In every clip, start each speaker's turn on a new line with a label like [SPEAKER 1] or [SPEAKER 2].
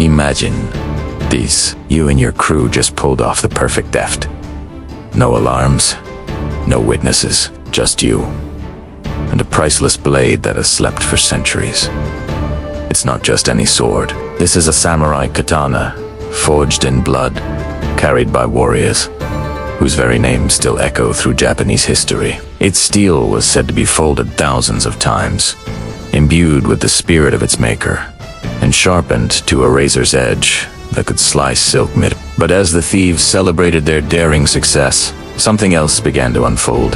[SPEAKER 1] Imagine these. You and your crew just pulled off the perfect theft. No alarms, no witnesses, just you. And a priceless blade that has slept for centuries. It's not just any sword. This is a samurai katana, forged in blood, carried by warriors, whose very names still echo through Japanese history. Its steel was said to be folded thousands of times, imbued with the spirit of its maker, and sharpened to a razor's edge that could slice silk mid. But as the thieves celebrated their daring success, something else began to unfold.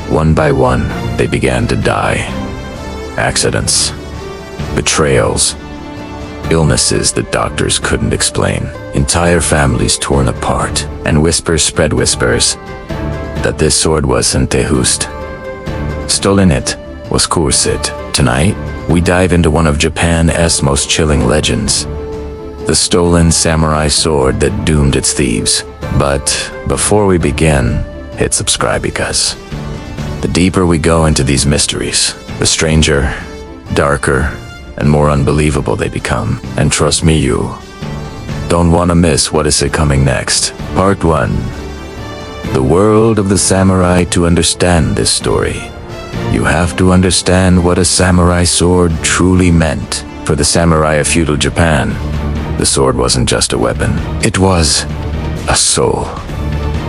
[SPEAKER 1] One by one, they began to die. Accidents, betrayals, illnesses that doctors couldn't explain. Entire families torn apart, and whispers spread whispers that this sword wasn't Tehust. Stolen it was Kursit. Tonight, we dive into one of Japan's most chilling legends, the stolen samurai sword that doomed its thieves. But before we begin, hit subscribe, because the deeper we go into these mysteries, the stranger, darker, and more unbelievable they become. And trust me, you don't want to miss what is coming next. Part 1. The world of the samurai. To understand this story, you have to understand what a samurai sword truly meant. For the samurai of feudal Japan, the sword wasn't just a weapon. It was a soul.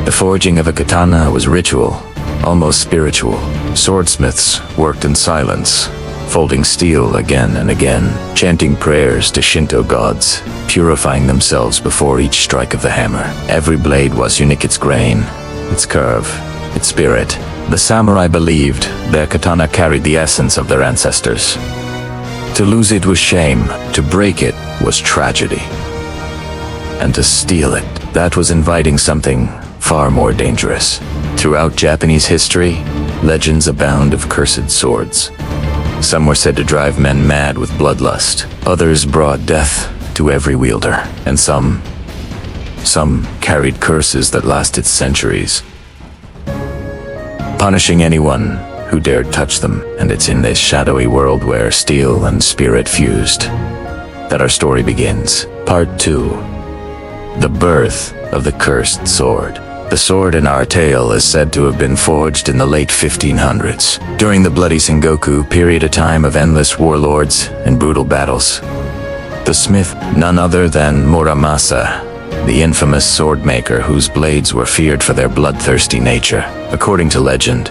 [SPEAKER 1] The forging of a katana was ritual, almost spiritual. Swordsmiths worked in silence, folding steel again and again, chanting prayers to Shinto gods, purifying themselves before each strike of the hammer. Every blade was unique, its grain, its curve, its spirit. The samurai believed their katana carried the essence of their ancestors. To lose it was shame, to break it was tragedy. And to steal it, that was inviting something far more dangerous. Throughout Japanese history, legends abound of cursed swords. Some were said to drive men mad with bloodlust. Others brought death to every wielder. And some carried curses that lasted centuries, punishing anyone who dared touch them. And it's in this shadowy world where steel and spirit fused that our story begins. Part 2. The birth of the cursed sword. The sword in our tale is said to have been forged in the late 1500s, during the bloody Sengoku period, a time of endless warlords and brutal battles. The smith, none other than Muramasa, the infamous sword maker whose blades were feared for their bloodthirsty nature. According to legend,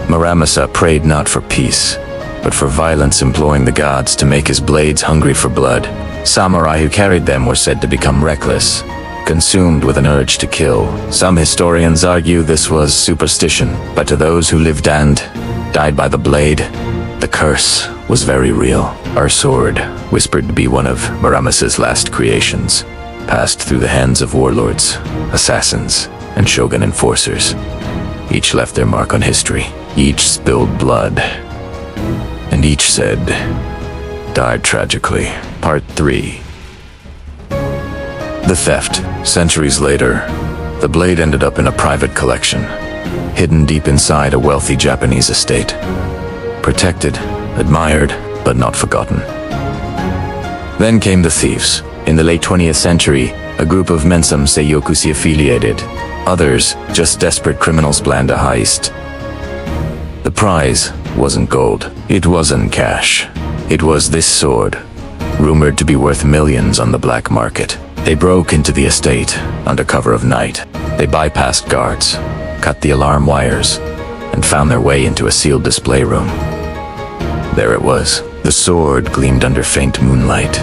[SPEAKER 1] Muramasa prayed not for peace, but for violence, imploring the gods to make his blades hungry for blood. Samurai who carried them were said to become reckless, consumed with an urge to kill. Some historians argue this was superstition, but to those who lived and died by the blade, the curse was very real. Our sword, whispered to be one of Muramasa's last creations, passed through the hands of warlords, assassins, and shogun enforcers. Each left their mark on history. Each spilled blood, and each said, died tragically. Part 3. The theft. Centuries later, the blade ended up in a private collection, hidden deep inside a wealthy Japanese estate. Protected, admired, but not forgotten. Then came the thieves. In the late 20th century, a group of men, some Sengoku affiliated, others just desperate criminals, planned a heist. The prize wasn't gold, it wasn't cash. It was this sword, rumored to be worth millions on the black market. They broke into the estate under cover of night. They bypassed guards, cut the alarm wires, and found their way into a sealed display room. There it was. The sword gleamed under faint moonlight,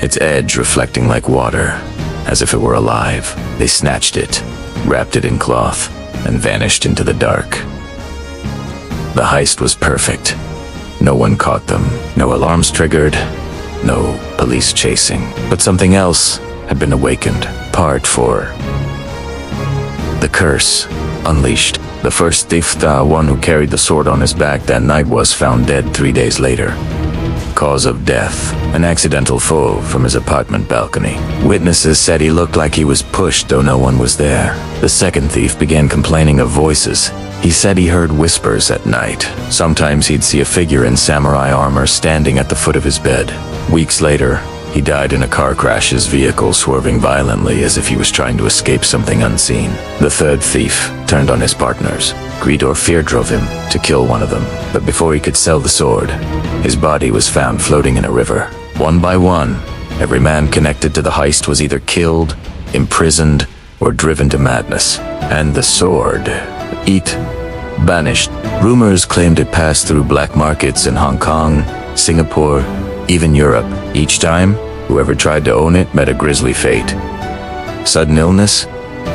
[SPEAKER 1] its edge reflecting like water, as if it were alive. They snatched it, wrapped it in cloth, and vanished into the dark. The heist was perfect. No one caught them, no alarms triggered, no police chasing. But something else had been awakened. Part 4. The curse unleashed. The first thief, the one who carried the sword on his back that night, was found dead 3 days later. Cause of death: an accidental fall from his apartment balcony. Witnesses said he looked like he was pushed, though no one was there. The second thief began complaining of voices. He said he heard whispers at night. Sometimes he'd see a figure in samurai armor standing at the foot of his bed. Weeks later, He died in a car crash, his vehicle swerving violently as if he was trying to escape something unseen. The third thief turned on his partners. Greed or fear drove him to kill one of them. But before he could sell the sword, his body was found floating in a river. One by one, every man connected to the heist was either killed, imprisoned, or driven to madness. And the sword, banished. Rumors claimed it passed through black markets in Hong Kong, Singapore, even Europe. Each time, whoever tried to own it met a grisly fate. Sudden illness,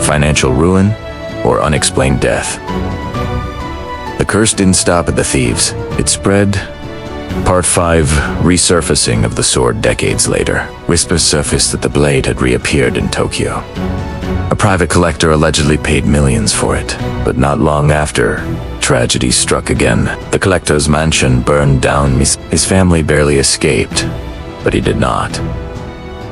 [SPEAKER 1] financial ruin, or unexplained death. The curse didn't stop at the thieves. It spread. Part 5, resurfacing of the sword decades later. Whispers surfaced that the blade had reappeared in Tokyo. A private collector allegedly paid millions for it, but not long after, tragedy struck again. The collector's mansion burned down. His family barely escaped, but he did not.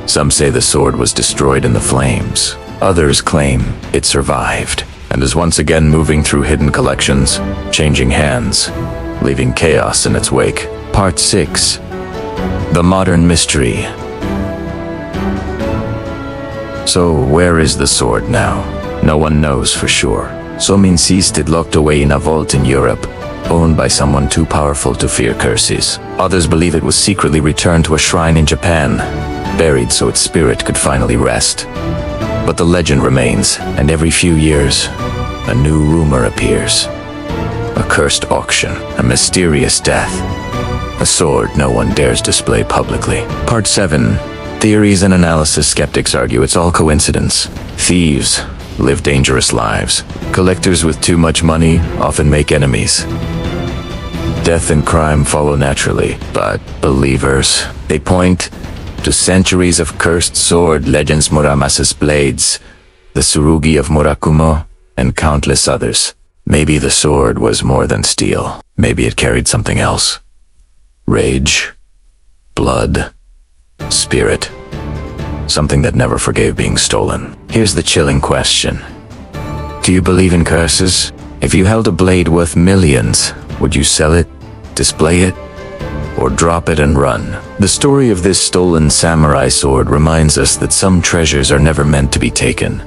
[SPEAKER 1] Some say the sword was destroyed in the flames. Others claim it survived and is once again moving through hidden collections, changing hands, leaving chaos in its wake. Part 6. The Modern Mystery. So, where is the sword now? No one knows for sure. Some insist it locked away in a vault in Europe, owned by someone too powerful to fear curses. Others believe it was secretly returned to a shrine in Japan, buried so its spirit could finally rest. But the legend remains, and every few years, a new rumor appears. A cursed auction, a mysterious death, a sword no one dares display publicly. Part 7. Theories and analysis. Skeptics argue it's all coincidence. Thieves live dangerous lives. Collectors with too much money often make enemies. Death and crime follow naturally, but believers, they point to centuries of cursed sword legends, Muramasa's blades, the Tsurugi of Murakumo, and countless others. Maybe the sword was more than steel. Maybe it carried something else. Rage, blood, spirit. Something that never forgave being stolen. Here's the chilling question. Do you believe in curses? If you held a blade worth millions, would you sell it, display it, or drop it and run? The story of this stolen samurai sword reminds us that some treasures are never meant to be taken.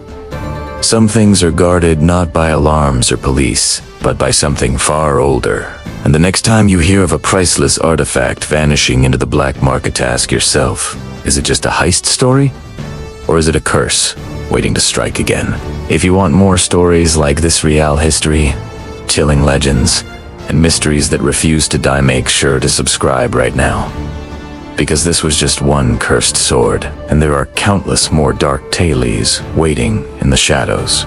[SPEAKER 1] Some things are guarded not by alarms or police, but by something far older. And the next time you hear of a priceless artifact vanishing into the black market, ask yourself, is it just a heist story? Or is it a curse waiting to strike again? If you want more stories like this, real history, chilling legends, and mysteries that refuse to die, make sure to subscribe right now. Because this was just one cursed sword, and there are countless more dark tales waiting in the shadows.